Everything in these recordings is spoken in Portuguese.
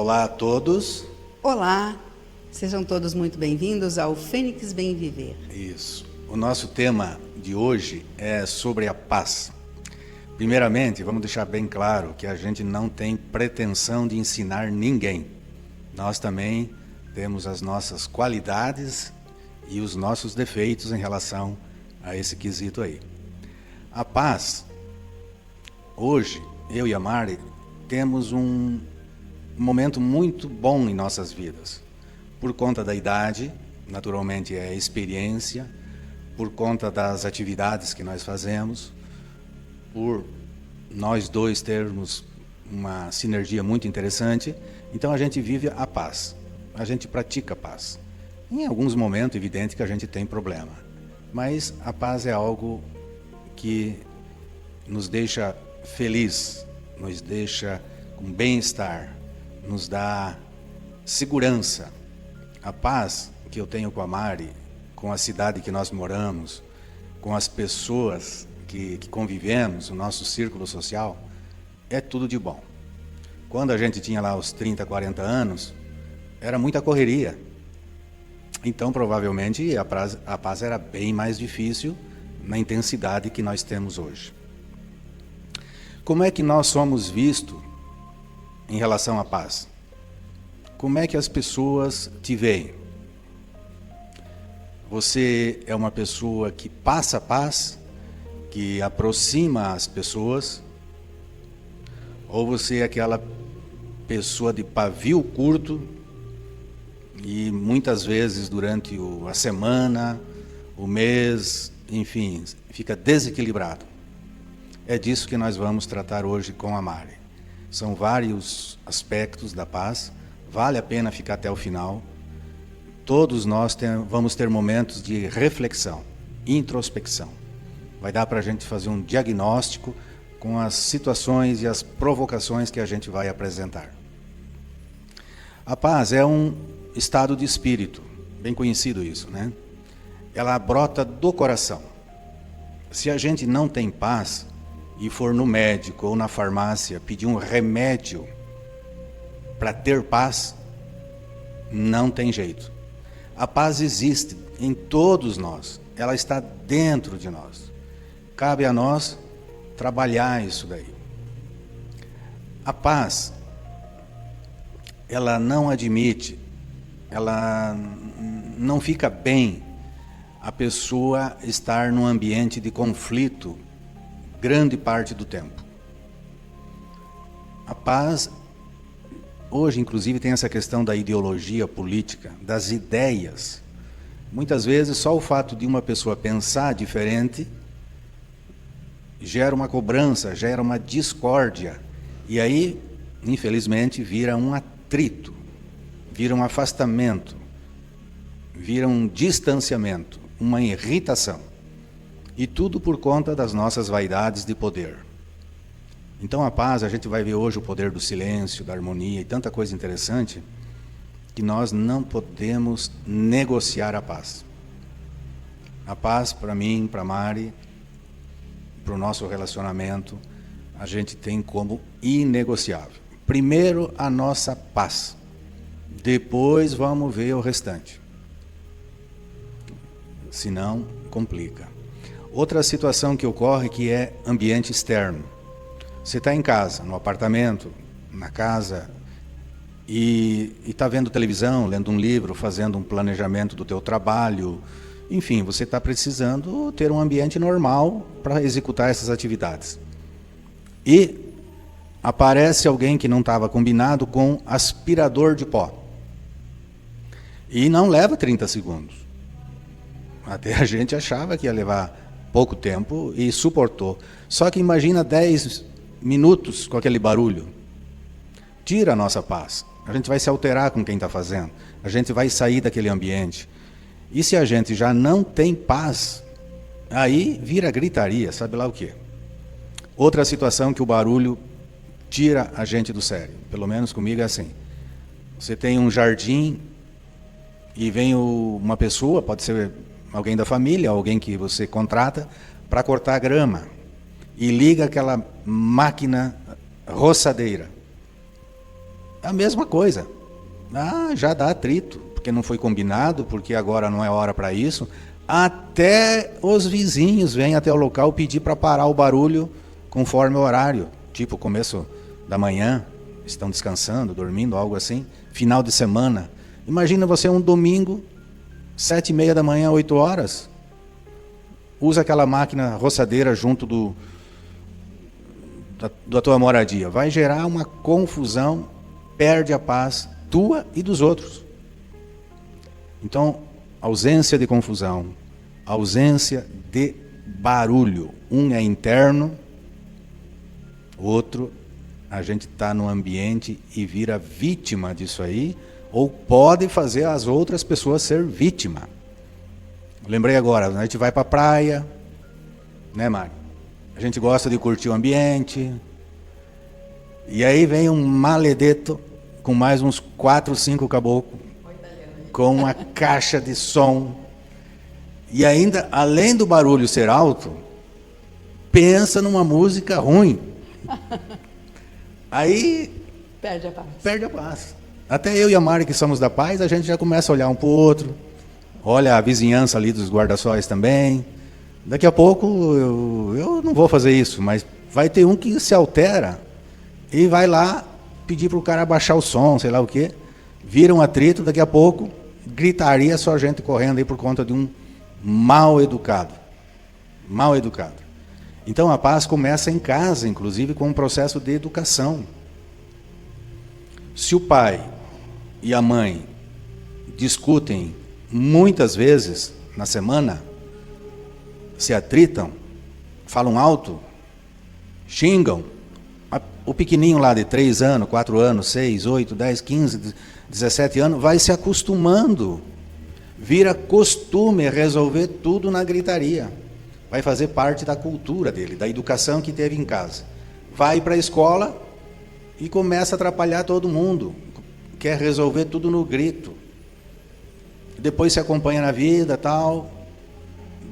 Olá a todos. Olá, sejam todos muito bem-vindos ao Fênix Bem Viver. Isso. O nosso tema de hoje é sobre a paz. Primeiramente, vamos deixar bem claro que a gente não tem pretensão de ensinar ninguém. Nós também temos as nossas qualidades e os nossos defeitos em relação a esse quesito aí. A paz, hoje, eu e a Mari temos um momento muito bom em nossas vidas. Por conta da idade, naturalmente é a experiência, por conta das atividades que nós fazemos, por nós dois termos uma sinergia muito interessante, então a gente vive a paz, a gente pratica a paz. Em alguns momentos, evidente que a gente tem problema, mas a paz é algo que nos deixa feliz, nos deixa com bem-estar, nos dá segurança. A paz que eu tenho com a Mari, com a cidade que nós moramos, com as pessoas que convivemos, o nosso círculo social, é tudo de bom. Quando a gente tinha lá os 30, 40 anos, era muita correria. Então, provavelmente, a paz era bem mais difícil na intensidade que nós temos hoje. Como é que nós somos vistos em relação à paz? Como é que as pessoas te veem? Você é uma pessoa que passa a paz, que aproxima as pessoas? Ou você é aquela pessoa de pavio curto e muitas vezes durante a semana, o mês, enfim, fica desequilibrado? É disso que nós vamos tratar hoje com a Mari. São vários aspectos da paz, vale a pena ficar até o final. Todos nós vamos ter momentos de reflexão, introspecção. Vai dar para a gente fazer um diagnóstico com as situações e as provocações que a gente vai apresentar. A paz é um estado de espírito, bem conhecido isso, né? Ela brota do coração. Se a gente não tem paz e for no médico ou na farmácia pedir um remédio para ter paz, não tem jeito. A paz existe em todos nós, ela está dentro de nós. Cabe a nós trabalhar isso daí. A paz, ela não admite, ela não fica bem a pessoa estar num ambiente de conflito grande parte do tempo. A paz, hoje inclusive tem essa questão da ideologia política, das ideias. Muitas vezes só o fato de uma pessoa pensar diferente gera uma cobrança, gera uma discórdia. E aí, infelizmente, vira um atrito, vira um afastamento, vira um distanciamento, uma irritação. E tudo por conta das nossas vaidades de poder. Então a paz, a gente vai ver hoje o poder do silêncio, da harmonia e tanta coisa interessante, que nós não podemos negociar a paz. A paz, para mim, para a Mari, para o nosso relacionamento, a gente tem como inegociável. Primeiro a nossa paz, depois vamos ver o restante. Senão, complica. Outra situação que ocorre que é ambiente externo. Você está em casa, no apartamento, na casa, e está vendo televisão, lendo um livro, fazendo um planejamento do teu trabalho. Enfim, você está precisando ter um ambiente normal para executar essas atividades. E aparece alguém que não estava combinado com aspirador de pó. E não leva 30 segundos. Até a gente achava que ia levar pouco tempo e suportou. Só que imagina 10 minutos com aquele barulho. Tira a nossa paz. A gente vai se alterar com quem está fazendo. A gente vai sair daquele ambiente. E se a gente já não tem paz, aí vira gritaria, sabe lá o quê? Outra situação que o barulho tira a gente do sério. Pelo menos comigo é assim. Você tem um jardim e vem uma pessoa, pode ser alguém da família, alguém que você contrata, para cortar a grama. E liga aquela máquina roçadeira. É a mesma coisa. Já dá atrito, porque não foi combinado, porque agora não é hora para isso. Até os vizinhos vêm até o local pedir para parar o barulho conforme o horário. Tipo, começo da manhã, estão descansando, dormindo, algo assim. Final de semana. Imagina você um domingo, 7h30 da manhã, 8 horas. Usa aquela máquina roçadeira junto da tua moradia. Vai gerar uma confusão, perde a paz tua e dos outros. Então, ausência de confusão, ausência de barulho. Um é interno, o outro, a gente está no ambiente e vira vítima disso aí, ou pode fazer as outras pessoas ser vítima. Lembrei agora, a gente vai para a praia, né, Mário? A gente gosta de curtir o ambiente, e aí vem um maledeto com mais uns 4, 5 caboclos, com uma caixa de som, e ainda, além do barulho ser alto, pensa numa música ruim. Aí perde a paz. Perde a paz. Até eu e a Mari, que somos da paz, a gente já começa a olhar um para o outro, olha a vizinhança ali dos guarda-sóis também. Daqui a pouco eu não vou fazer isso, mas vai ter um que se altera e vai lá pedir para o cara abaixar o som, sei lá o quê. Vira um atrito, daqui a pouco gritaria, só gente correndo aí por conta de um mal educado. Mal educado. Então a paz começa em casa, inclusive com um processo de educação. Se o pai e a mãe discutem muitas vezes na semana, se atritam, falam alto, xingam, o pequenininho lá de 3 anos, 4 anos, 6, 8, 10, 15, 17 anos, vai se acostumando, vira costume resolver tudo na gritaria, vai fazer parte da cultura dele, da educação que teve em casa. Vai para a escola e começa a atrapalhar todo mundo, quer resolver tudo no grito. Depois se acompanha na vida, tal,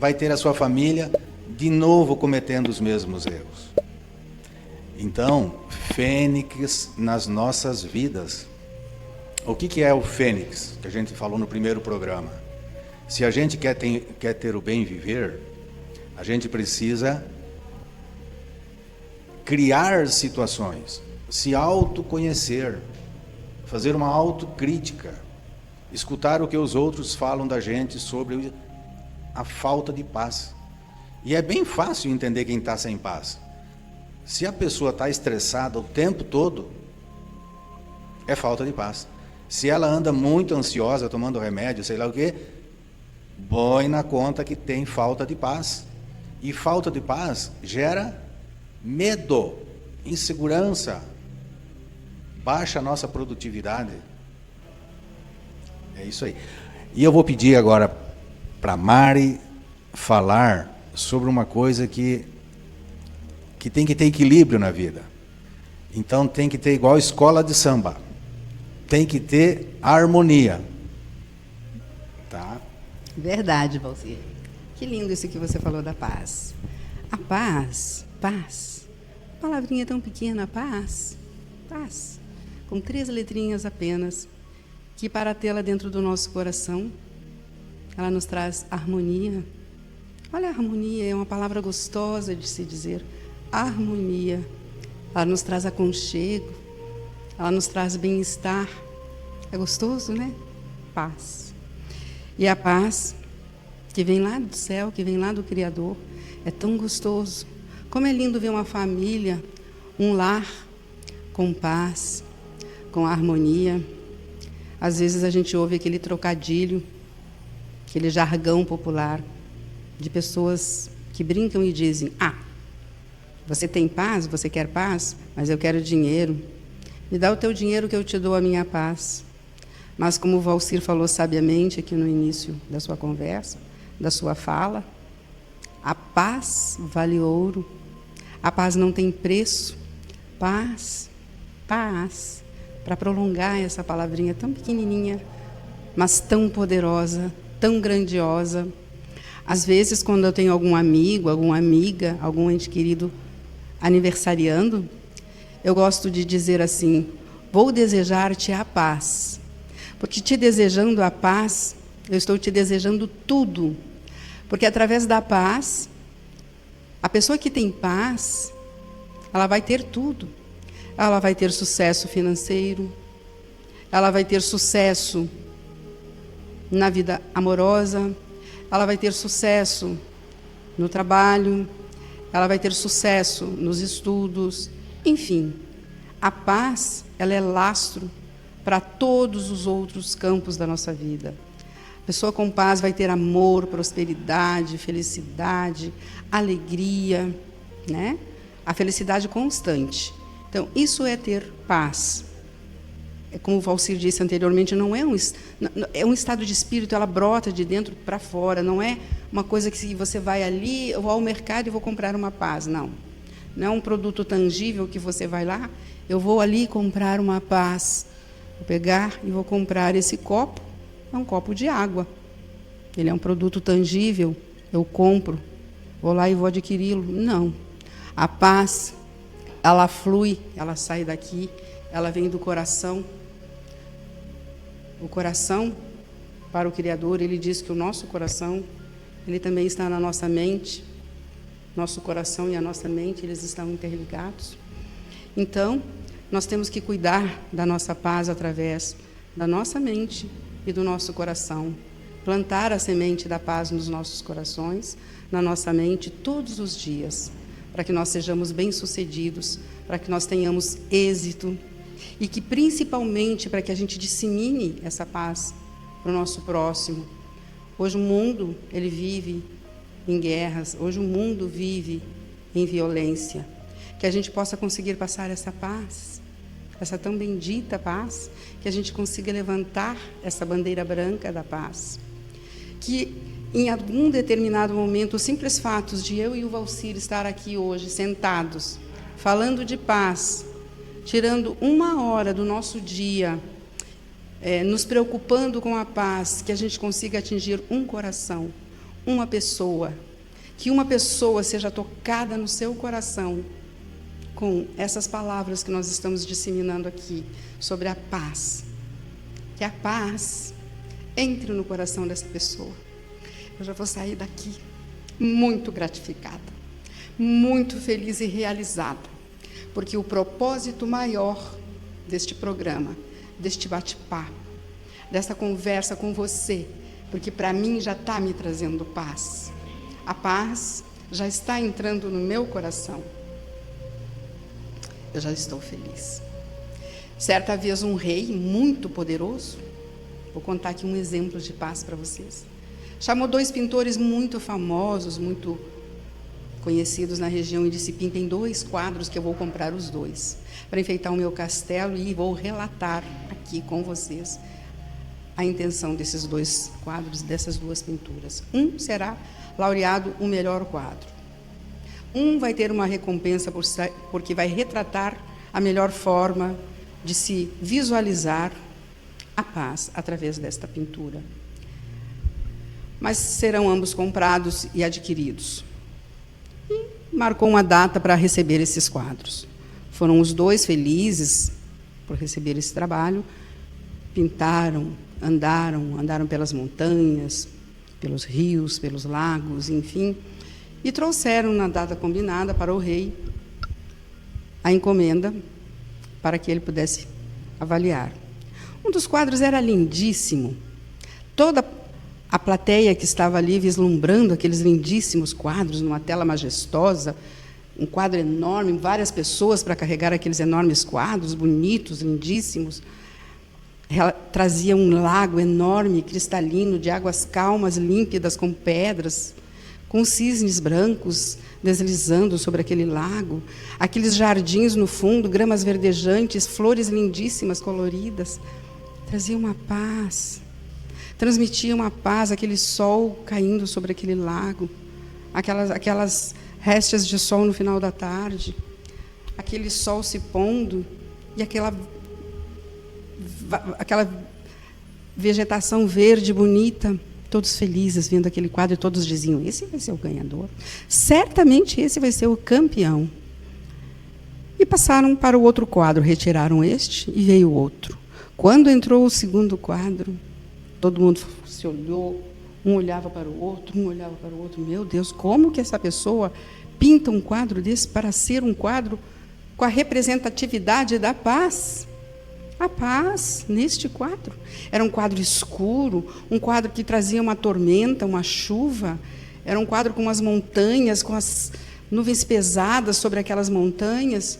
vai ter a sua família de novo cometendo os mesmos erros. Então, fênix nas nossas vidas. O que é o fênix, que a gente falou no primeiro programa? Se a gente quer ter o bem viver, a gente precisa criar situações, se autoconhecer, fazer uma autocrítica, escutar o que os outros falam da gente sobre a falta de paz. E é bem fácil entender quem está sem paz. Se a pessoa está estressada o tempo todo, é falta de paz. Se ela anda muito ansiosa, tomando remédio, sei lá o quê, põe na conta que tem falta de paz. E falta de paz gera medo, insegurança, baixa a nossa produtividade. É isso aí. E eu vou pedir agora para Mari falar sobre uma coisa que tem que ter equilíbrio na vida. Então tem que ter igual escola de samba. Tem que ter harmonia. Tá? Verdade, Valcir. Que lindo isso que você falou da paz. A paz, palavrinha tão pequena, paz, com 3 letrinhas apenas, que para tê-la dentro do nosso coração, ela nos traz harmonia. Olha, a harmonia é uma palavra gostosa de se dizer. Harmonia. Ela nos traz aconchego, ela nos traz bem-estar. É gostoso, né? Paz. E a paz que vem lá do céu, que vem lá do Criador, é tão gostoso. Como é lindo ver uma família, um lar com paz, com harmonia. Às vezes a gente ouve aquele trocadilho, aquele jargão popular de pessoas que brincam e dizem: você tem paz, você quer paz, mas eu quero dinheiro. Me dá o teu dinheiro que eu te dou a minha paz. Mas como o Valcir falou sabiamente aqui no início da sua conversa, da sua fala, a paz vale ouro. A paz não tem preço. Paz. Para prolongar essa palavrinha tão pequenininha, mas tão poderosa, tão grandiosa. Às vezes, quando eu tenho algum amigo, alguma amiga, algum ente querido aniversariando, eu gosto de dizer assim: vou desejar-te a paz. Porque te desejando a paz, eu estou te desejando tudo. Porque através da paz, a pessoa que tem paz, ela vai ter tudo. Ela vai ter sucesso financeiro, ela vai ter sucesso na vida amorosa, ela vai ter sucesso no trabalho, ela vai ter sucesso nos estudos, enfim. A paz, ela é lastro para todos os outros campos da nossa vida. A pessoa com paz vai ter amor, prosperidade, felicidade, alegria, né? A felicidade constante. Então, isso é ter paz. É como o Valcir disse anteriormente, não é é um estado de espírito, ela brota de dentro para fora, não é uma coisa que você vai ali, eu vou ao mercado e vou comprar uma paz, não. Não é um produto tangível que você vai lá, eu vou ali comprar uma paz. Vou pegar e vou comprar esse copo, é um copo de água. Ele é um produto tangível, eu compro, vou lá e vou adquiri-lo. Não. A paz, ela flui, ela sai daqui, ela vem do coração. O coração, para o Criador, ele diz que o nosso coração, ele também está na nossa mente. Nosso coração e a nossa mente, eles estão interligados. Então, nós temos que cuidar da nossa paz através da nossa mente e do nosso coração. Plantar a semente da paz nos nossos corações, na nossa mente, todos os dias, para que nós sejamos bem-sucedidos, para que nós tenhamos êxito e que, principalmente, para que a gente dissemine essa paz para o nosso próximo. Hoje o mundo, ele vive em guerras, hoje o mundo vive em violência. Que a gente possa conseguir passar essa paz, essa tão bendita paz, que a gente consiga levantar essa bandeira branca da paz. Que em algum determinado momento, os simples fatos de eu e o Valcir estar aqui hoje, sentados, falando de paz, tirando 1 hora do nosso dia, nos preocupando com a paz, que a gente consiga atingir um coração, uma pessoa, que uma pessoa seja tocada no seu coração com essas palavras que nós estamos disseminando aqui sobre a paz. Que a paz entre no coração dessa pessoa. Eu já vou sair daqui muito gratificada, muito feliz e realizada, porque o propósito maior deste programa, deste bate-papo, dessa conversa com você, porque para mim já está me trazendo paz. A paz já está entrando no meu coração. Eu já estou feliz. Certa vez um rei muito poderoso, vou contar aqui um exemplo de paz para vocês, chamou 2 pintores muito famosos, muito conhecidos na região e disse: pintem 2 quadros que eu vou comprar os 2 para enfeitar o meu castelo e vou relatar aqui com vocês a intenção desses 2 quadros, dessas 2 pinturas. Um será laureado o melhor quadro. Um vai ter uma recompensa porque vai retratar a melhor forma de se visualizar a paz através desta pintura. Mas serão ambos comprados e adquiridos. E marcou uma data para receber esses quadros. Foram os 2 felizes por receber esse trabalho, pintaram, andaram pelas montanhas, pelos rios, pelos lagos, enfim, e trouxeram na data combinada para o rei a encomenda para que ele pudesse avaliar. Um dos quadros era lindíssimo. Toda a plateia que estava ali vislumbrando aqueles lindíssimos quadros numa tela majestosa, um quadro enorme, várias pessoas para carregar aqueles enormes quadros, bonitos, lindíssimos. Ela trazia um lago enorme, cristalino, de águas calmas, límpidas, com pedras, com cisnes brancos deslizando sobre aquele lago, aqueles jardins no fundo, gramas verdejantes, flores lindíssimas, coloridas. Trazia uma paz, transmitia uma paz, aquele sol caindo sobre aquele lago, aquelas restas de sol no final da tarde, aquele sol se pondo e aquela vegetação verde bonita, todos felizes vendo aquele quadro, e todos diziam: esse vai ser o ganhador, certamente esse vai ser o campeão. E passaram para o outro quadro, retiraram este e veio o outro. Quando entrou o segundo quadro, todo mundo se olhou, um olhava para o outro, um olhava para o outro. Meu Deus, como que essa pessoa pinta um quadro desse para ser um quadro com a representatividade da paz? A paz neste quadro. Era um quadro escuro, um quadro que trazia uma tormenta, uma chuva. Era um quadro com as montanhas, com as nuvens pesadas sobre aquelas montanhas.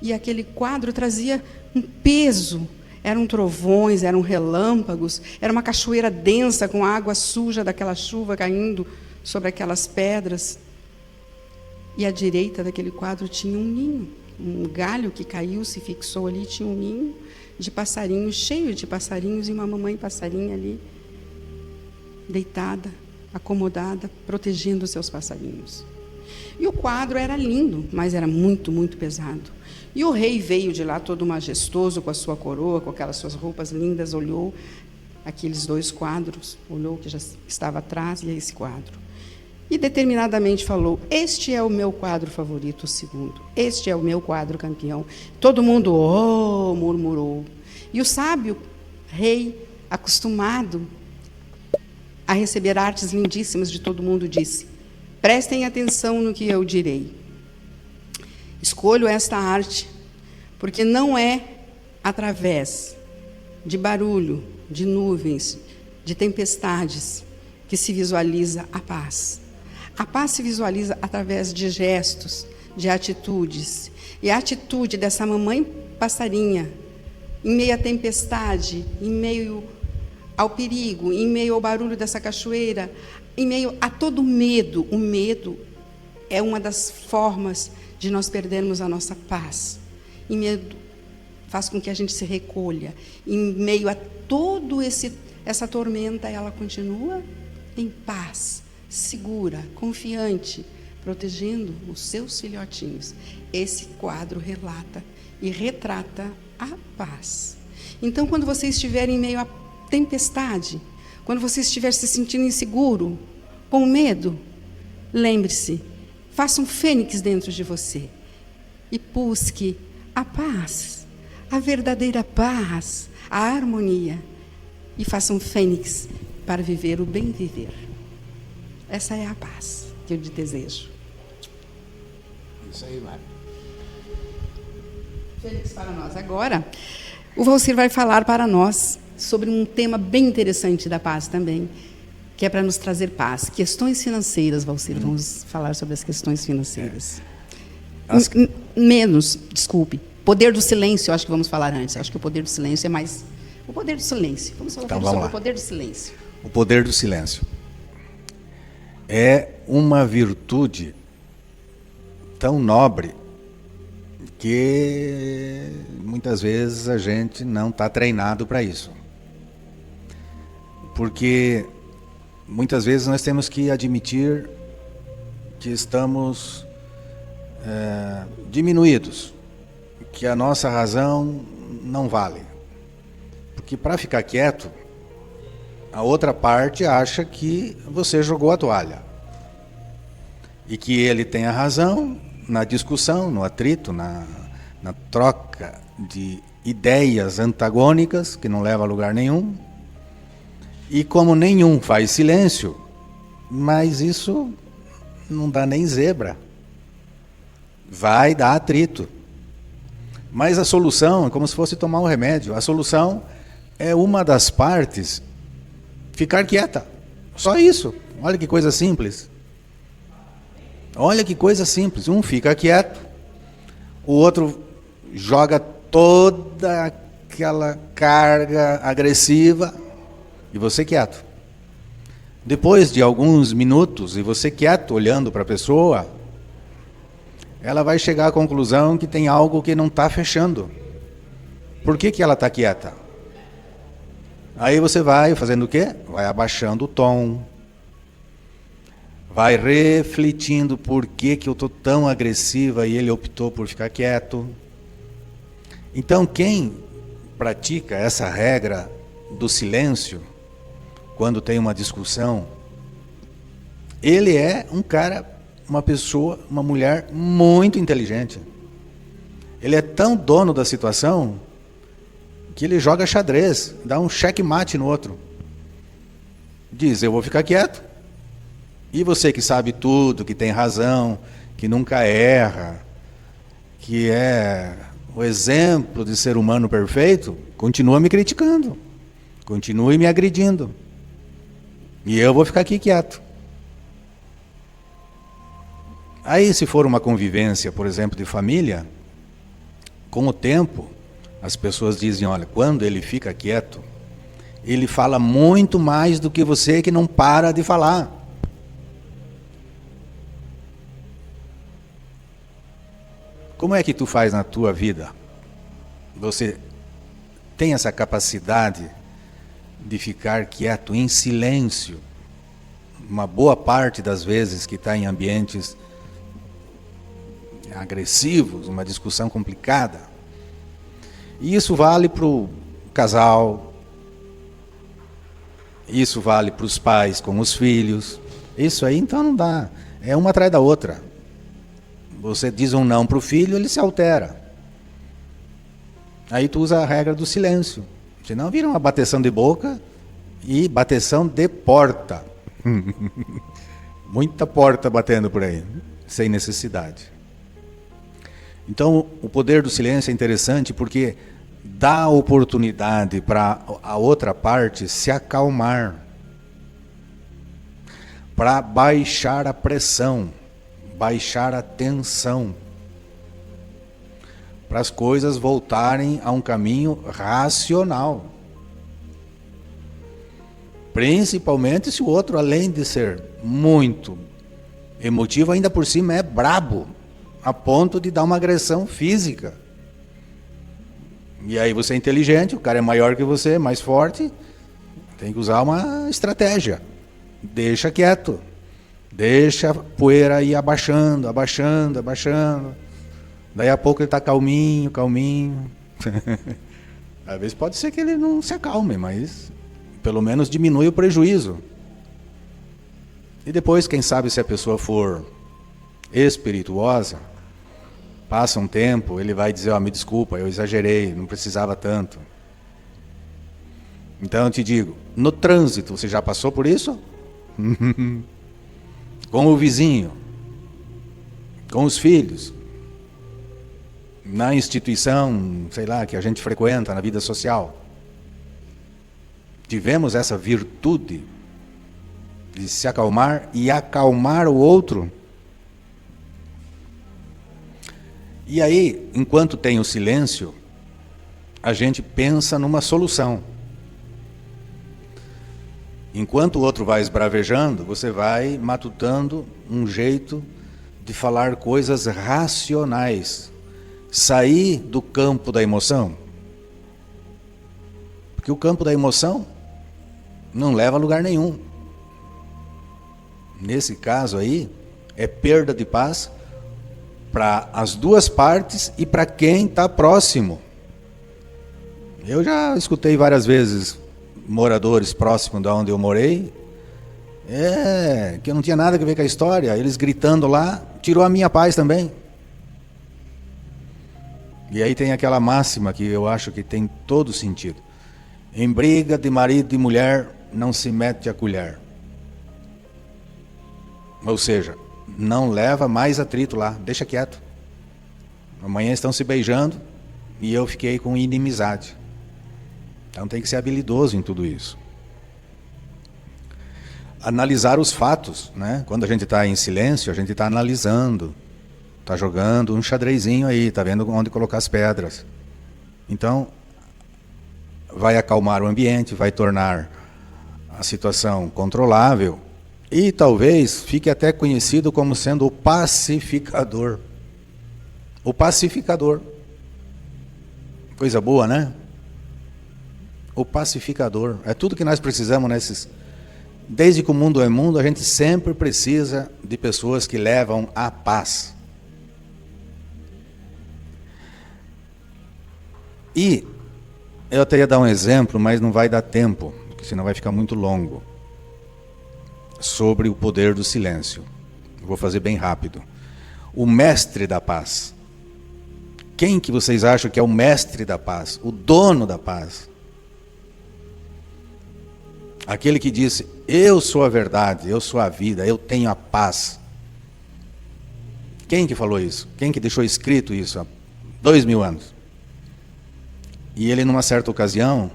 E aquele quadro trazia um peso. Eram trovões, eram relâmpagos, era uma cachoeira densa com a água suja daquela chuva caindo sobre aquelas pedras. E à direita daquele quadro tinha um ninho, um galho que caiu, se fixou ali, tinha um ninho de passarinhos, cheio de passarinhos, e uma mamãe passarinha ali, deitada, acomodada, protegendo os seus passarinhos. E o quadro era lindo, mas era muito, muito pesado. E o rei veio de lá todo majestoso, com a sua coroa, com aquelas suas roupas lindas, olhou aqueles dois quadros, olhou o que já estava atrás e esse quadro. E determinadamente falou: este é o meu quadro favorito, o segundo. Este é o meu quadro campeão. Todo mundo, oh, murmurou. E o sábio rei, acostumado a receber artes lindíssimas de todo mundo, disse: prestem atenção no que eu direi. Escolho esta arte porque não é através de barulho, de nuvens, de tempestades que se visualiza a paz. A paz se visualiza através de gestos, de atitudes. E a atitude dessa mamãe passarinha, em meio à tempestade, em meio ao perigo, em meio ao barulho dessa cachoeira, em meio a todo medo. O medo é uma das formas de nós perdermos a nossa paz. E medo faz com que a gente se recolha. Em meio a todo essa tormenta, ela continua em paz, segura, confiante, protegendo os seus filhotinhos. Esse quadro relata e retrata a paz. Então, quando você estiver em meio à tempestade, quando você estiver se sentindo inseguro, com medo, lembre-se, faça um fênix dentro de você e busque a paz, a verdadeira paz, a harmonia, e faça um fênix para viver o bem viver. Essa é a paz que eu te desejo. Isso aí, Mário. Fênix para nós. Agora, o Valcir vai falar para nós sobre um tema bem interessante da paz também, que é para nos trazer paz. Questões financeiras, Valcir. Vamos falar sobre as questões financeiras. Desculpe. Poder do silêncio, eu acho que vamos falar antes. Acho que o poder do silêncio é mais... O poder do silêncio. Vamos falar sobre o poder do silêncio. O poder do silêncio é uma virtude tão nobre que muitas vezes a gente não está treinado para isso. Porque muitas vezes nós temos que admitir que estamos diminuídos, que a nossa razão não vale. Porque para ficar quieto, a outra parte acha que você jogou a toalha. E que ele tem a razão na discussão, no atrito, na troca de ideias antagônicas, que não leva a lugar nenhum. E como nenhum faz silêncio, mas isso não dá nem zebra. Vai dar atrito. Mas a solução é como se fosse tomar um remédio. A solução é uma das partes ficar quieta. Só isso. Olha que coisa simples. Olha que coisa simples. Um fica quieto, o outro joga toda aquela carga agressiva e você quieto. Depois de alguns minutos e você quieto olhando para a pessoa, ela vai chegar à conclusão que tem algo que não está fechando. Por que ela está quieta? Aí você vai fazendo o quê? Vai abaixando o tom. Vai refletindo por que eu estou tão agressiva e ele optou por ficar quieto. Então, quem pratica essa regra do silêncio, quando tem uma discussão, ele é um cara, uma pessoa, uma mulher muito inteligente. Ele é tão dono da situação que ele joga xadrez, dá um checkmate no outro. Diz, eu vou ficar quieto. E você que sabe tudo, que tem razão, que nunca erra, que é o exemplo de ser humano perfeito, continua me criticando, continue me agredindo. E eu vou ficar aqui quieto. Aí, se for uma convivência, por exemplo, de família, com o tempo, as pessoas dizem, olha, quando ele fica quieto, ele fala muito mais do que você que não para de falar. Como é que tu faz na tua vida? Você tem essa capacidade de ficar quieto, em silêncio, uma boa parte das vezes que está em ambientes agressivos, uma discussão complicada. E isso vale para o casal, isso vale para os pais com os filhos. Isso aí então não dá, é uma atrás da outra. Você diz um não para o filho, ele se altera. Aí tu usa a regra do silêncio. Senão vira uma bateção de boca e bateção de porta. Muita porta batendo por aí, sem necessidade. Então, o poder do silêncio é interessante porque dá oportunidade para a outra parte se acalmar, para baixar a pressão, baixar a tensão, para as coisas voltarem a um caminho racional. Principalmente se o outro, além de ser muito emotivo, ainda por cima é brabo, a ponto de dar uma agressão física. E aí você é inteligente, o cara é maior que você, mais forte, tem que usar uma estratégia. Deixa quieto. Deixa a poeira ir abaixando, abaixando, abaixando. Daí a pouco ele está calminho, calminho. Às vezes pode ser que ele não se acalme, mas pelo menos diminui o prejuízo. E depois, quem sabe, se a pessoa for espirituosa, passa um tempo, ele vai dizer, me desculpa, eu exagerei, não precisava tanto. Então eu te digo, no trânsito, você já passou por isso? Com o vizinho, com os filhos, na instituição, sei lá, que a gente frequenta, na vida social. Tivemos essa virtude de se acalmar e acalmar o outro. E aí, enquanto tem o silêncio, a gente pensa numa solução. Enquanto o outro vai esbravejando, você vai matutando um jeito de falar coisas racionais. Sair do campo da emoção. Porque o campo da emoção não leva a lugar nenhum. Nesse caso aí, é perda de paz para as duas partes e para quem está próximo. Eu já escutei várias vezes moradores próximos de onde eu morei, que não tinha nada a ver com a história, eles gritando lá, tirou a minha paz também. E aí tem aquela máxima que eu acho que tem todo sentido. Em briga de marido e mulher, não se mete a colher. Ou seja, não leva mais atrito lá, deixa quieto. Amanhã estão se beijando e eu fiquei com inimizade. Então tem que ser habilidoso em tudo isso. Analisar os fatos, né? Quando a gente está em silêncio, a gente está analisando, está jogando um xadrezinho aí, está vendo onde colocar as pedras. Então, vai acalmar o ambiente, vai tornar a situação controlável e talvez fique até conhecido como sendo o pacificador. O pacificador. Coisa boa, né? O pacificador. É tudo que nós precisamos nesses... Desde que o mundo é mundo, a gente sempre precisa de pessoas que levam a paz. E eu até ia dar um exemplo, mas não vai dar tempo, porque senão vai ficar muito longo. Sobre o poder do silêncio. Vou fazer bem rápido. O mestre da paz. Quem que vocês acham que é o mestre da paz, o dono da paz? Aquele que disse: eu sou a verdade, eu sou a vida, eu tenho a paz. Quem que falou isso? Quem que deixou escrito isso há 2000 anos? E ele, numa certa ocasião,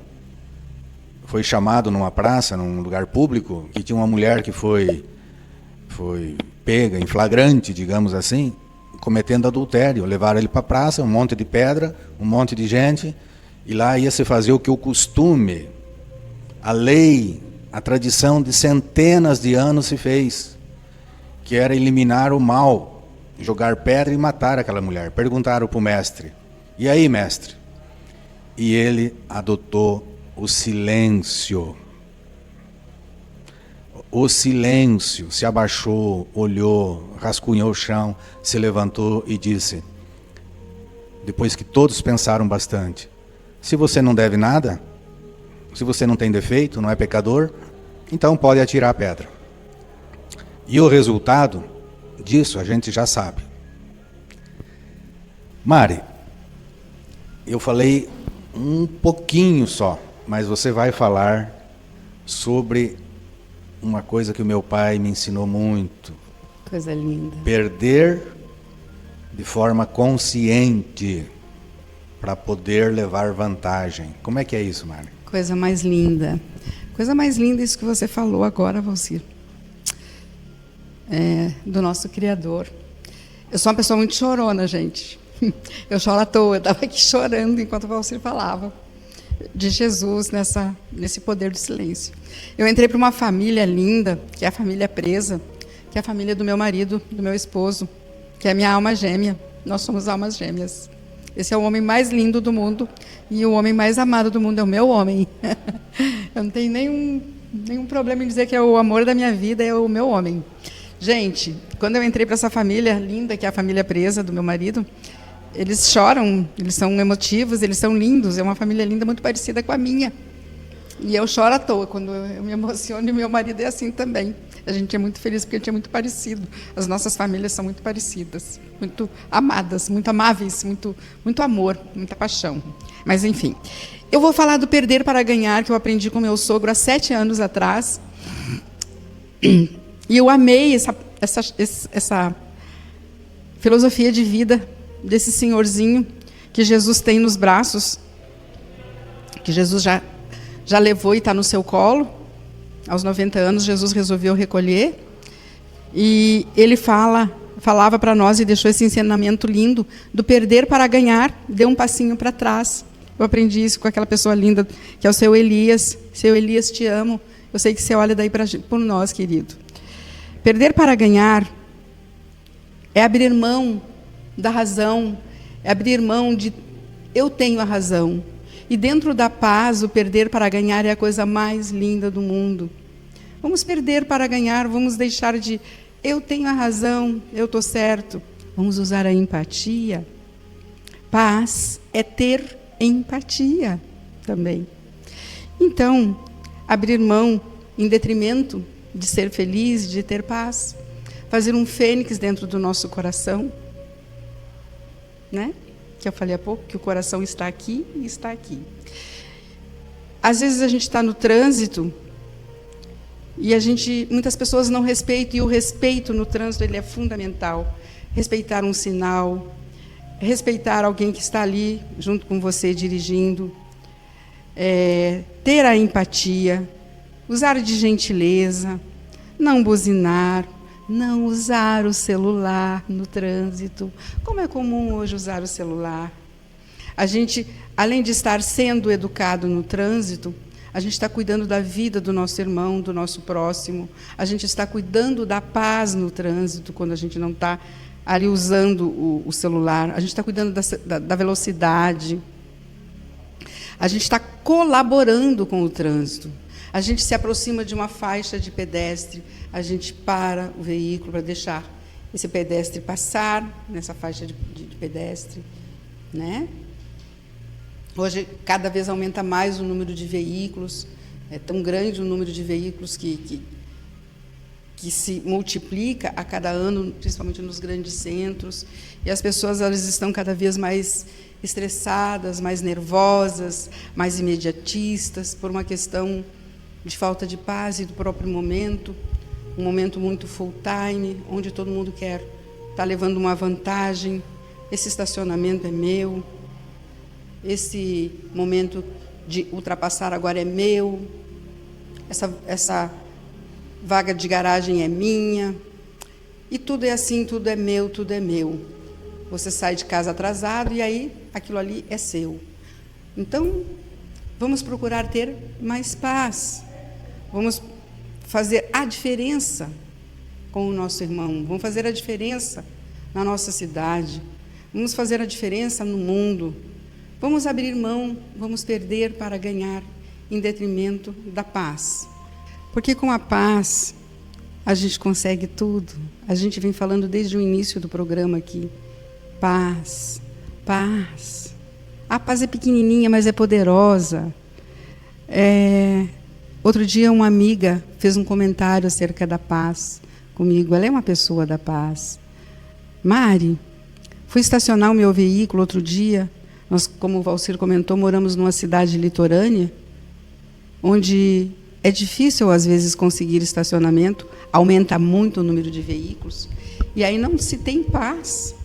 foi chamado numa praça, num lugar público, que tinha uma mulher que foi pega em flagrante, digamos assim, cometendo adultério. Levaram ele para a praça, um monte de pedra, um monte de gente, e lá ia se fazer o que o costume, a lei, a tradição de centenas de anos se fez, que era eliminar o mal, jogar pedra e matar aquela mulher. Perguntaram para o mestre: e aí, mestre? E ele adotou o silêncio. O silêncio. Se abaixou, olhou, rascunhou o chão, se levantou e disse, depois que todos pensaram bastante: se você não deve nada, se você não tem defeito, não é pecador, então pode atirar a pedra. E o resultado disso a gente já sabe. Mari, eu falei um pouquinho só, mas você vai falar sobre uma coisa que o meu pai me ensinou muito. Coisa linda. Perder de forma consciente para poder levar vantagem. Como é que é isso, Mari? Coisa mais linda. Coisa mais linda isso que você falou agora, Valcir. Do nosso Criador. Eu sou uma pessoa muito chorona, gente. Eu choro à toa. Eu estava aqui chorando enquanto o Valcir falava de Jesus nesse poder do silêncio. Eu entrei para uma família linda, que é a família Presa, que é a família do meu marido, do meu esposo, que é a minha alma gêmea. Nós somos almas gêmeas. Esse é o homem mais lindo do mundo e o homem mais amado do mundo é o meu homem. Eu não tenho nenhum problema em dizer que é o amor da minha vida, é o meu homem. Gente, quando eu entrei para essa família linda, que é a família Presa do meu marido, eles choram, eles são emotivos, eles são lindos, é uma família linda muito parecida com a minha. E eu choro à toa quando eu me emociono, e meu marido é assim também. A gente é muito feliz porque a gente é muito parecido. As nossas famílias são muito parecidas, muito amadas, muito amáveis, muito amor, muita paixão. Mas, enfim, eu vou falar do perder para ganhar, que eu aprendi com meu sogro há 7 anos atrás. E eu amei essa filosofia de vida desse senhorzinho que Jesus tem nos braços, que Jesus já levou e está no seu colo. Aos 90 anos, Jesus resolveu recolher. E ele falava para nós e deixou esse ensinamento lindo do perder para ganhar, dê um passinho para trás. Eu aprendi isso com aquela pessoa linda, que é o seu Elias. Seu Elias, te amo. Eu sei que você olha daí por nós, querido. Perder para ganhar é abrir mão da razão, é abrir mão de eu tenho a razão. E dentro da paz, o perder para ganhar é a coisa mais linda do mundo. Vamos perder para ganhar, vamos deixar de eu tenho a razão, eu estou certo. Vamos usar a empatia. Paz é ter empatia também. Então, abrir mão em detrimento de ser feliz, de ter paz. Fazer um fênix dentro do nosso coração, né? Que eu falei há pouco, que o coração está aqui e está aqui. Às vezes a gente está no trânsito e muitas pessoas não respeitam, e o respeito no trânsito ele é fundamental. Respeitar um sinal, respeitar alguém que está ali junto com você dirigindo, ter a empatia, usar de gentileza, não buzinar, não usar o celular no trânsito. Como é comum hoje usar o celular? A gente, além de estar sendo educado no trânsito, a gente está cuidando da vida do nosso irmão, do nosso próximo. A gente está cuidando da paz no trânsito, quando a gente não está ali usando o celular. A gente está cuidando da velocidade. A gente está colaborando com o trânsito. A gente se aproxima de uma faixa de pedestre, a gente para o veículo para deixar esse pedestre passar nessa faixa de pedestre, né? Hoje, cada vez aumenta mais o número de veículos, é tão grande o número de veículos que que se multiplica a cada ano, principalmente nos grandes centros, e as pessoas elas estão cada vez mais estressadas, mais nervosas, mais imediatistas, por uma questão de falta de paz e do próprio momento, um momento muito full time, onde todo mundo quer estar levando uma vantagem. Esse estacionamento é meu, esse momento de ultrapassar agora é meu, essa vaga de garagem é minha, e tudo é assim, tudo é meu, tudo é meu. Você sai de casa atrasado e aí aquilo ali é seu. Então, vamos procurar ter mais paz, vamos fazer a diferença com o nosso irmão, vamos fazer a diferença na nossa cidade, vamos fazer a diferença no mundo, vamos abrir mão, vamos perder para ganhar, em detrimento da paz. Porque com a paz, a gente consegue tudo. A gente vem falando desde o início do programa aqui. Paz, paz. A paz é pequenininha, mas é poderosa. Outro dia, uma amiga fez um comentário acerca da paz comigo. Ela é uma pessoa da paz. Mari, fui estacionar o meu veículo outro dia. Nós, como o Valcir comentou, moramos numa cidade litorânea, onde é difícil, às vezes, conseguir estacionamento, aumenta muito o número de veículos, e aí não se tem paz,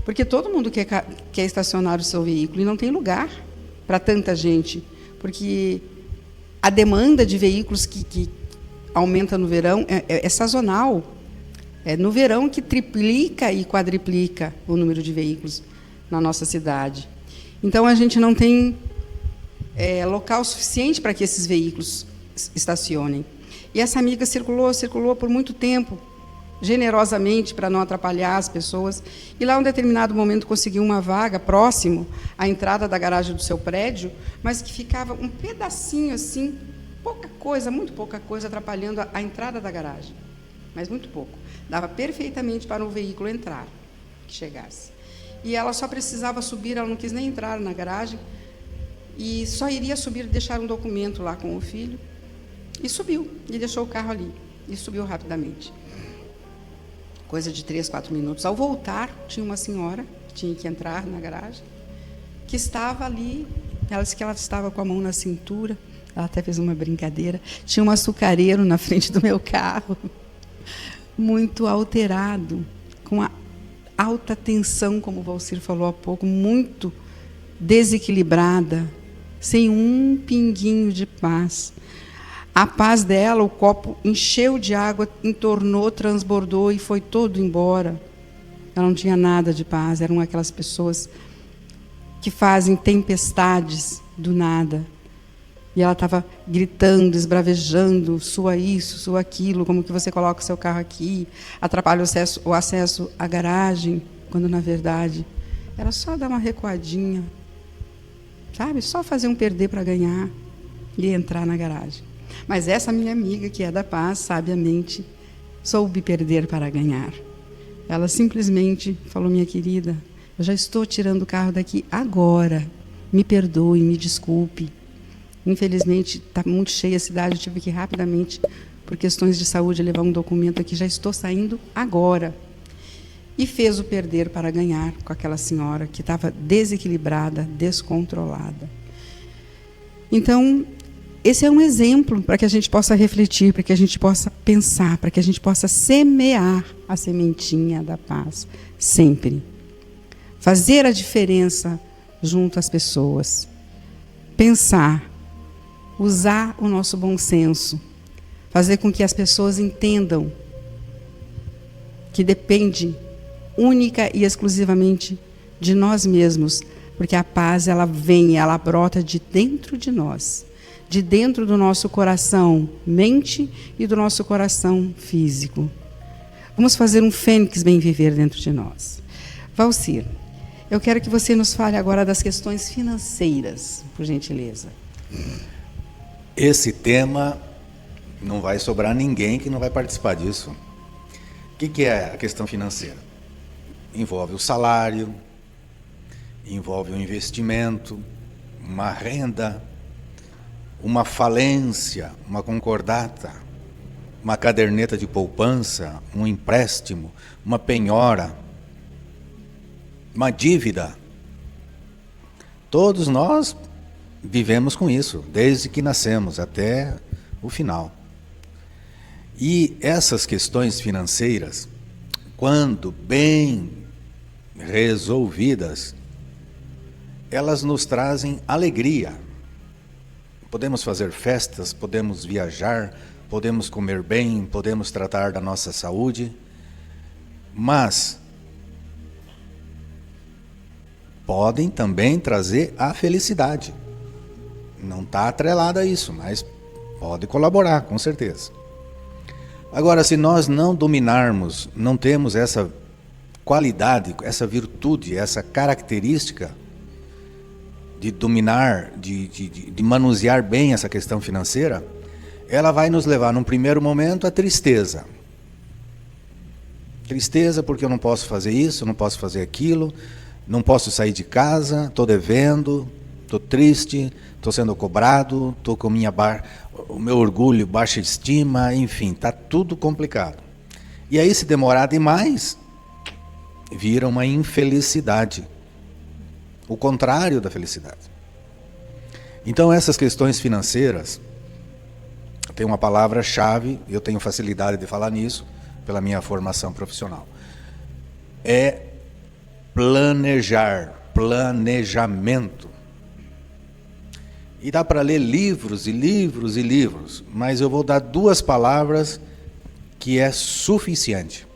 porque todo mundo quer estacionar o seu veículo e não tem lugar para tanta gente, porque a demanda de veículos que aumenta no verão é sazonal. É no verão que triplica e quadriplica o número de veículos na nossa cidade. Então, a gente não tem local suficiente para que esses veículos estacionem. E essa amiga circulou por muito tempo, generosamente, para não atrapalhar as pessoas. E lá, em um determinado momento, conseguiu uma vaga próximo à entrada da garagem do seu prédio, mas que ficava um pedacinho assim, pouca coisa, muito pouca coisa, atrapalhando a entrada da garagem. Mas muito pouco. Dava perfeitamente para um veículo entrar, que chegasse. E ela só precisava subir, ela não quis nem entrar na garagem, e só iria subir, deixar um documento lá com o filho, e subiu, e deixou o carro ali, e subiu rapidamente. Coisa de 3, 4 minutos. Ao voltar, tinha uma senhora, que tinha que entrar na garagem, que estava ali, ela disse que ela estava com a mão na cintura, ela até fez uma brincadeira, tinha um açucareiro na frente do meu carro, muito alterado, com a alta tensão, como o Valcir falou há pouco, muito desequilibrada, sem um pinguinho de paz. A paz dela, o copo encheu de água, entornou, transbordou e foi todo embora. Ela não tinha nada de paz, eram aquelas pessoas que fazem tempestades do nada. E ela estava gritando, esbravejando, sua isso, sua aquilo, como que você coloca o seu carro aqui, atrapalha o acesso à garagem, quando, na verdade, era só dar uma recuadinha, sabe? Só fazer um perder para ganhar e entrar na garagem. Mas essa minha amiga, que é da paz, sabiamente, soube perder para ganhar. Ela simplesmente falou: minha querida, eu já estou tirando o carro daqui agora, me perdoe, me desculpe. Infelizmente, está muito cheia a cidade, eu tive que rapidamente, por questões de saúde, levar um documento aqui, já estou saindo agora. E fez o perder para ganhar com aquela senhora que estava desequilibrada, descontrolada. Então, esse é um exemplo para que a gente possa refletir, para que a gente possa pensar, para que a gente possa semear a sementinha da paz, sempre. Fazer a diferença junto às pessoas. Pensar. Usar o nosso bom senso, fazer com que as pessoas entendam que depende única e exclusivamente de nós mesmos, porque a paz ela vem, ela brota de dentro de nós, de dentro do nosso coração, mente e do nosso coração físico. Vamos fazer um fênix bem viver dentro de nós. Valcir, eu quero que você nos fale agora das questões financeiras, por gentileza. Esse tema não vai sobrar ninguém que não vai participar disso. O que é a questão financeira? Envolve o salário, envolve o investimento, uma renda, uma falência, uma concordata. uma caderneta de poupança, um empréstimo, uma penhora, uma dívida. Todos nós vivemos com isso, desde que nascemos até o final. E essas questões financeiras, quando bem resolvidas, elas nos trazem alegria. Podemos fazer festas, podemos viajar, podemos comer bem, podemos tratar da nossa saúde, mas podem também trazer a felicidade. Não está atrelada a isso, mas pode colaborar, com certeza. Agora, se nós não dominarmos, não temos essa qualidade, essa virtude, essa característica de dominar, de manusear bem essa questão financeira, ela vai nos levar, num primeiro momento, à tristeza. Tristeza porque eu não posso fazer isso, não posso fazer aquilo, não posso sair de casa, estou devendo, estou triste, estou sendo cobrado, estou com o meu orgulho, baixa estima, enfim, está tudo complicado. E aí, se demorar demais, vira uma infelicidade. O contrário da felicidade. Então, essas questões financeiras, tem uma palavra-chave, eu tenho facilidade de falar nisso, pela minha formação profissional. É planejar, planejamento. E dá para ler livros e livros e livros, mas eu vou dar 2 palavras que é suficiente.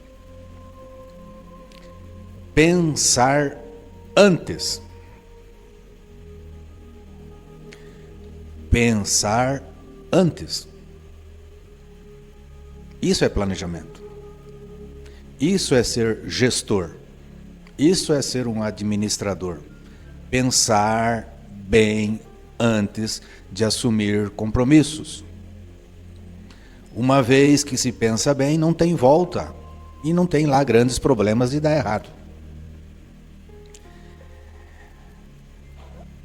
Pensar antes. Pensar antes. Isso é planejamento. Isso é ser gestor. Isso é ser um administrador. Pensar bem antes de assumir compromissos. Uma vez que se pensa bem, não tem volta. E não tem lá grandes problemas de dar errado.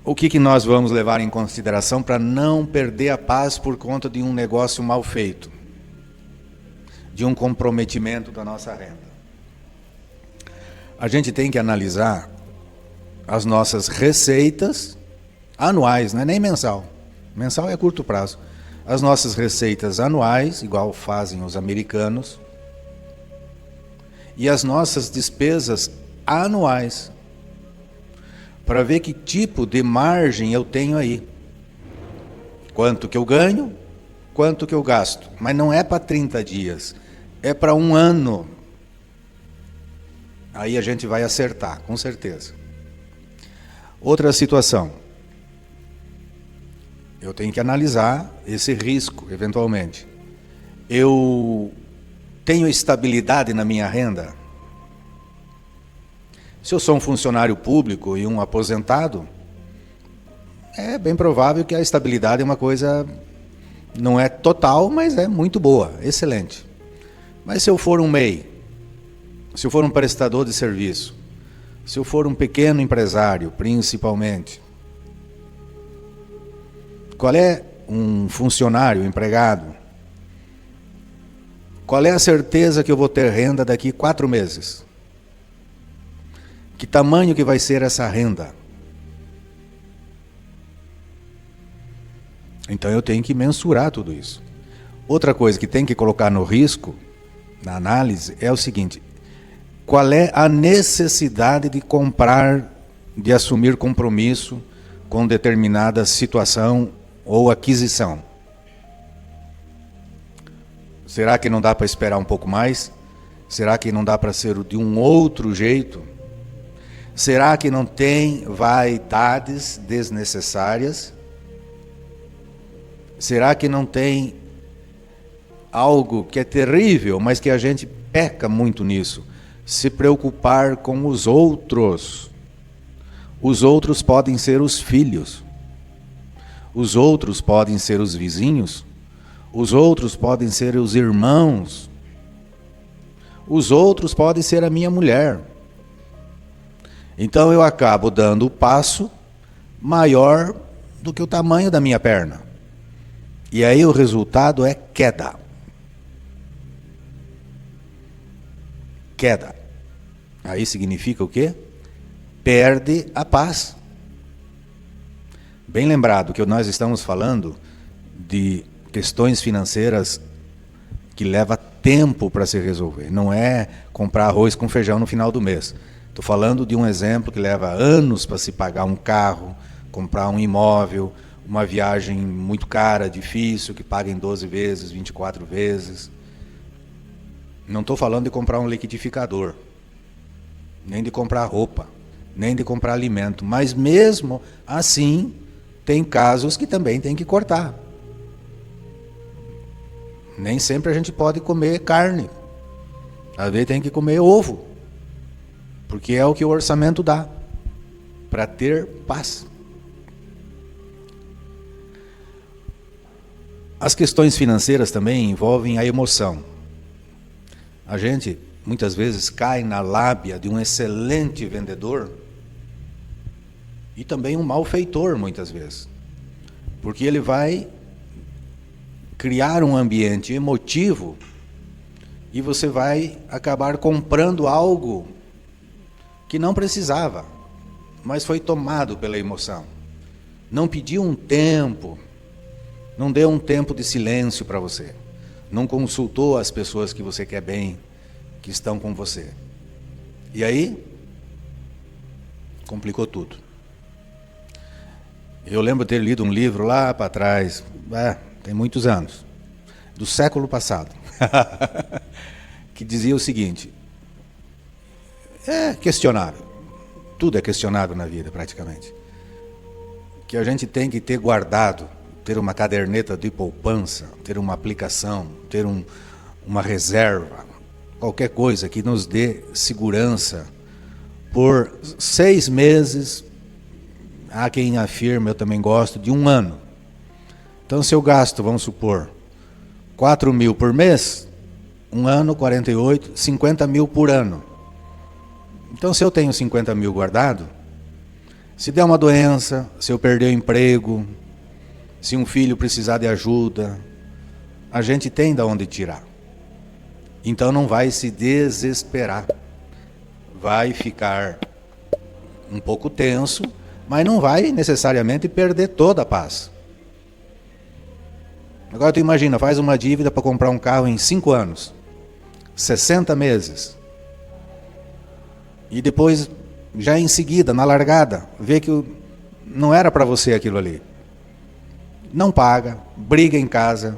O que nós vamos levar em consideração para não perder a paz por conta de um negócio mal feito? De um comprometimento da nossa renda. A gente tem que analisar as nossas receitas anuais, não é nem mensal. Mensal é a curto prazo. As nossas receitas anuais, igual fazem os americanos, e as nossas despesas anuais, para ver que tipo de margem eu tenho aí. Quanto que eu ganho, quanto que eu gasto. Mas não é para 30 dias, é para 1 ano. Aí a gente vai acertar, com certeza. Outra situação. Eu tenho que analisar esse risco, eventualmente. Eu tenho estabilidade na minha renda? Se eu sou um funcionário público e um aposentado, é bem provável que a estabilidade é uma coisa, não é total, mas é muito boa, excelente. Mas se eu for um MEI, se eu for um prestador de serviço, se eu for um pequeno empresário, principalmente, qual é um funcionário, empregado? Qual é a certeza que eu vou ter renda daqui 4 meses? Que tamanho que vai ser essa renda? Então eu tenho que mensurar tudo isso. Outra coisa que tem que colocar no risco, na análise, é o seguinte: qual é a necessidade de comprar, de assumir compromisso com determinada situação ou aquisição? Será que não dá para esperar um pouco mais? Será que não dá para ser de um outro jeito? Será que não tem vaidades desnecessárias? Será que não tem algo que é terrível, mas que a gente peca muito nisso? Se preocupar com os outros. Os outros podem ser os filhos. Os outros podem ser os vizinhos. Os outros podem ser os irmãos. Os outros podem ser a minha mulher. Então eu acabo dando o passo maior do que o tamanho da minha perna. E aí o resultado é queda. queda. Aí significa o quê? Perde a paz. Bem lembrado que nós estamos falando de questões financeiras que leva tempo para se resolver. Não é comprar arroz com feijão no final do mês. Estou falando de um exemplo que leva anos para se pagar um carro, comprar um imóvel, uma viagem muito cara, difícil, que paga em 12 vezes, 24 vezes. Não estou falando de comprar um liquidificador, nem de comprar roupa, nem de comprar alimento. Mas mesmo assim, tem casos que também tem que cortar. Nem sempre a gente pode comer carne. Às vezes tem que comer ovo, porque é o que o orçamento dá, para ter paz. As questões financeiras também envolvem a emoção. A gente, muitas vezes, cai na lábia de um excelente vendedor e também um malfeitor, muitas vezes. Porque ele vai criar um ambiente emotivo e você vai acabar comprando algo que não precisava, mas foi tomado pela emoção. Não pediu um tempo, não deu um tempo de silêncio para você, não consultou as pessoas que você quer bem, que estão com você. E aí, complicou tudo. Eu lembro ter lido um livro lá para trás, tem muitos anos, do século passado, que dizia o seguinte: é questionável, tudo é questionável na vida praticamente, que a gente tem que ter guardado, ter uma caderneta de poupança, ter uma aplicação, ter uma reserva, qualquer coisa que nos dê segurança por 6 meses, há quem afirma, eu também gosto, de 1 ano. Então, se eu gasto, vamos supor, 4 mil por mês, 1 ano, 48, 50 mil por ano. Então, se eu tenho 50 mil guardado, se der uma doença, se eu perder o emprego, se um filho precisar de ajuda, a gente tem de onde tirar. Então, não vai se desesperar. Vai ficar um pouco tenso, mas não vai necessariamente perder toda a paz. Agora tu imagina, faz uma dívida para comprar um carro em 5 anos, 60 meses. E depois, já em seguida, na largada, vê que não era para você aquilo ali. Não paga, briga em casa,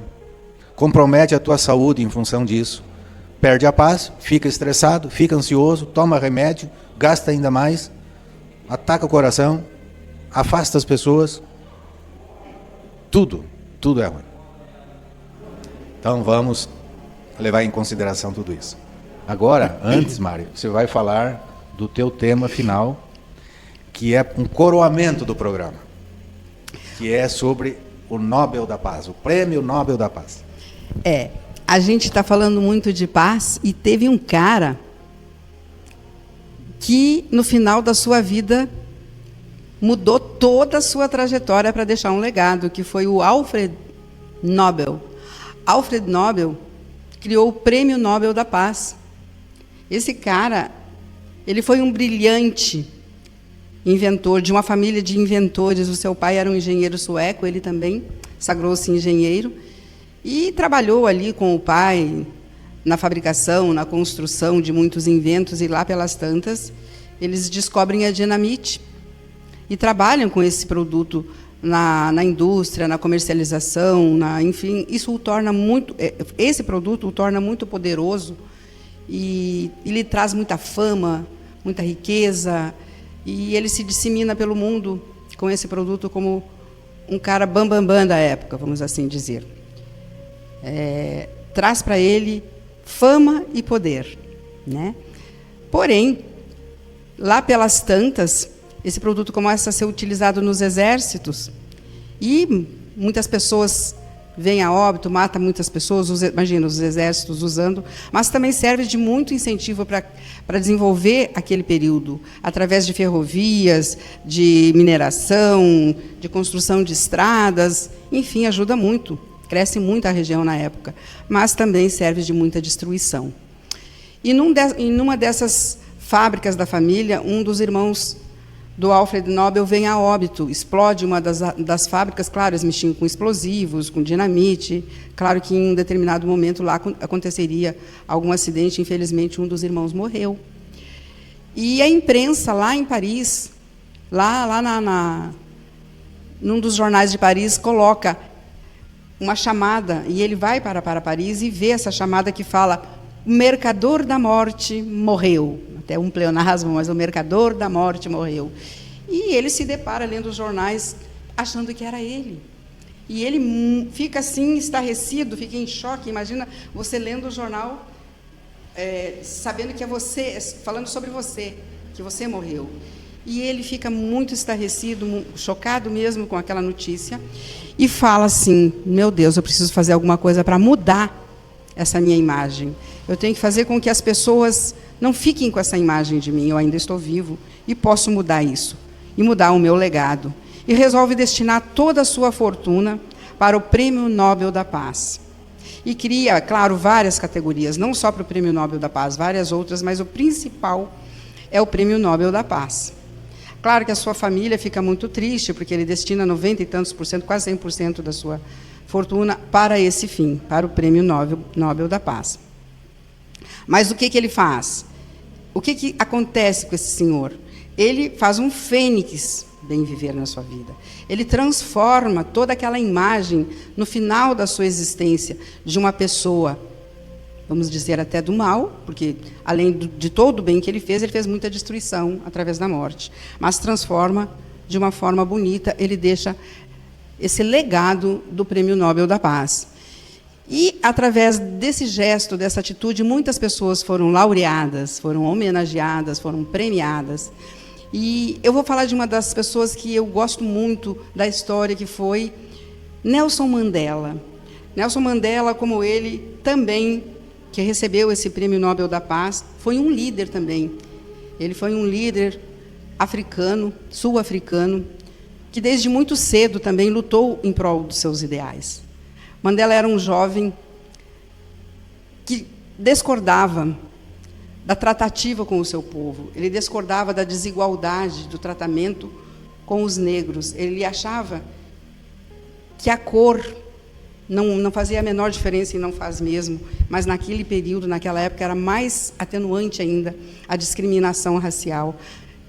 compromete a tua saúde em função disso, perde a paz, fica estressado, fica ansioso, toma remédio, gasta ainda mais, ataca o coração, afasta as pessoas, tudo é ruim. Então vamos levar em consideração tudo isso. Agora, antes, Mário, você vai falar do teu tema final, que é um coroamento do programa, que é sobre o Nobel da Paz, o Prêmio Nobel da Paz. A gente está falando muito de paz e teve um cara que, no final da sua vida, mudou toda a sua trajetória para deixar um legado, que foi o Alfred Nobel. Alfred Nobel criou o Prêmio Nobel da Paz. Esse cara, ele foi um brilhante inventor, de uma família de inventores. O seu pai era um engenheiro sueco, ele também sagrou-se engenheiro, e trabalhou ali com o pai na fabricação, na construção de muitos inventos, e lá pelas tantas, eles descobrem a dinamite e trabalham com esse produto na indústria, na comercialização, enfim, isso o torna muito, esse produto o torna muito poderoso e lhe traz muita fama, muita riqueza, e ele se dissemina pelo mundo com esse produto como um cara bambambam da época, vamos assim dizer. Traz para ele fama e poder, né? Porém, lá pelas tantas, esse produto começa a ser utilizado nos exércitos e muitas pessoas vêm a óbito, mata muitas pessoas, imagina, os exércitos usando, mas também serve de muito incentivo para desenvolver aquele período, através de ferrovias, de mineração, de construção de estradas, enfim, ajuda muito, cresce muito a região na época, mas também serve de muita destruição. E em numa dessas fábricas da família, um dos irmãos do Alfred Nobel vem a óbito, explode uma das fábricas. Claro, eles mexiam com explosivos, com dinamite. Claro que em um determinado momento lá aconteceria algum acidente. Infelizmente, um dos irmãos morreu. E a imprensa lá em Paris, num dos jornais de Paris, coloca uma chamada, e ele vai para Paris e vê essa chamada que fala: o mercador da morte morreu. Até um pleonasmo, mas o mercador da morte morreu. E ele se depara lendo os jornais, achando que era ele. E ele fica assim, estarrecido, fica em choque. Imagina você lendo o jornal, sabendo que é você, falando sobre você, que você morreu. E ele fica muito estarrecido, chocado mesmo com aquela notícia, e fala assim: meu Deus, eu preciso fazer alguma coisa para mudar essa minha imagem. Eu tenho que fazer com que as pessoas não fiquem com essa imagem de mim. Eu ainda estou vivo e posso mudar isso, e mudar o meu legado. E resolve destinar toda a sua fortuna para o Prêmio Nobel da Paz. E cria, claro, várias categorias, não só para o Prêmio Nobel da Paz, várias outras, mas o principal é o Prêmio Nobel da Paz. Claro que a sua família fica muito triste, porque ele destina 90 e tantos por cento, quase 100% da sua fortuna para esse fim, para o Prêmio Nobel da Paz. Mas o que ele faz? O que acontece com esse senhor? Ele faz um fênix bem viver na sua vida. Ele transforma toda aquela imagem, no final da sua existência, de uma pessoa, vamos dizer até do mal, porque além de todo o bem que ele fez muita destruição através da morte, mas transforma de uma forma bonita. Ele deixa esse legado do Prêmio Nobel da Paz. E, através desse gesto, dessa atitude, muitas pessoas foram laureadas, foram homenageadas, foram premiadas. E eu vou falar de uma das pessoas que eu gosto muito da história, que foi Nelson Mandela. Nelson Mandela, como ele, também, que recebeu esse Prêmio Nobel da Paz, foi um líder também. Ele foi um líder africano, sul-africano, que desde muito cedo também lutou em prol dos seus ideais. Mandela era um jovem que discordava da tratativa com o seu povo. Ele discordava da desigualdade do tratamento com os negros. Ele achava que a cor não fazia a menor diferença, e não faz mesmo, mas naquele período, naquela época, era mais atenuante ainda a discriminação racial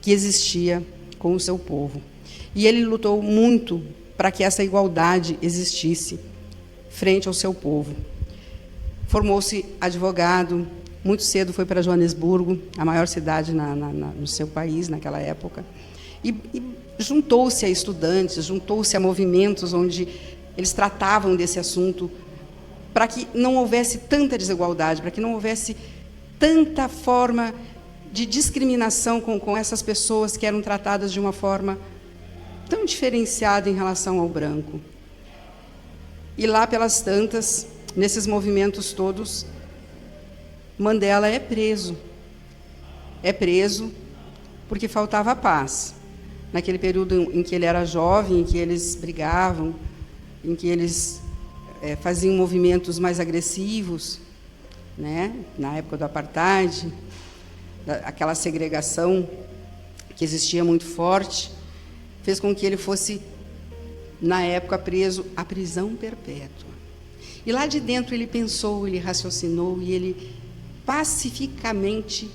que existia com o seu povo. E ele lutou muito para que essa igualdade existisse frente ao seu povo. Formou-se advogado, muito cedo foi para Joanesburgo, a maior cidade no seu país naquela época, e juntou-se a estudantes, juntou-se a movimentos onde eles tratavam desse assunto, para que não houvesse tanta desigualdade, para que não houvesse tanta forma de discriminação com essas pessoas que eram tratadas de uma forma tão diferenciada em relação ao branco. E lá pelas tantas, nesses movimentos todos, Mandela é preso. É preso porque faltava paz. Naquele período em que ele era jovem, em que eles brigavam, em que eles faziam movimentos mais agressivos, né? Na época do apartheid, aquela segregação que existia muito forte, fez com que ele fosse, na época, preso à prisão perpétua. E lá de dentro ele pensou, ele raciocinou, e ele pacificamente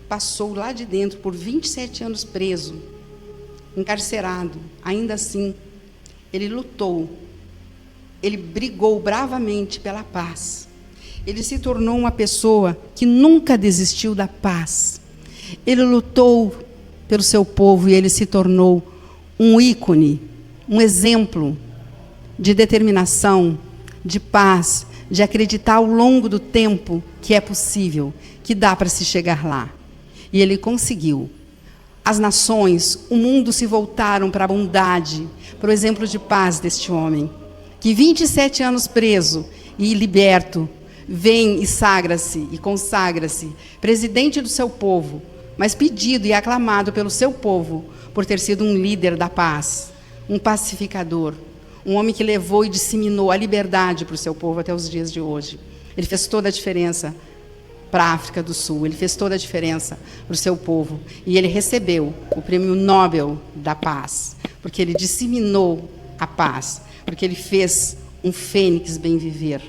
passou lá de dentro por 27 anos preso, encarcerado. Ainda assim, ele lutou, ele brigou bravamente pela paz. Ele se tornou uma pessoa que nunca desistiu da paz. Ele lutou pelo seu povo e ele se tornou um ícone, um exemplo de determinação, de paz, de acreditar ao longo do tempo que é possível, que dá para se chegar lá. E ele conseguiu. As nações, o mundo se voltaram para a bondade, para o exemplo de paz deste homem, que 27 anos preso e liberto, vem e sagra-se e consagra-se, presidente do seu povo, mas pedido e aclamado pelo seu povo por ter sido um líder da paz, um pacificador, um homem que levou e disseminou a liberdade para o seu povo até os dias de hoje. Ele fez toda a diferença para a África do Sul. Ele fez toda a diferença para o seu povo. E ele recebeu o Prêmio Nobel da Paz, porque ele disseminou a paz, porque ele fez um fênix bem viver,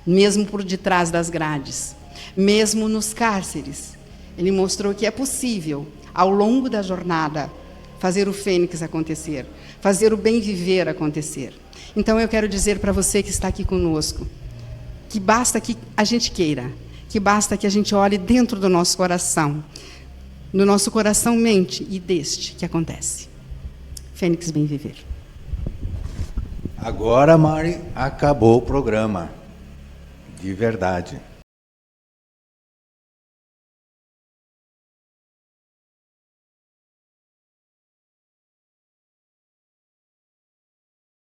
mesmo por detrás das grades, mesmo nos cárceres. Ele mostrou que é possível, ao longo da jornada, fazer o fênix acontecer, fazer o bem viver acontecer. Então eu quero dizer para você que está aqui conosco, que basta que a gente queira, que basta que a gente olhe dentro do nosso coração, no nosso coração mente, e deste que acontece. Fênix bem viver. Agora, Mari, acabou o programa. De verdade.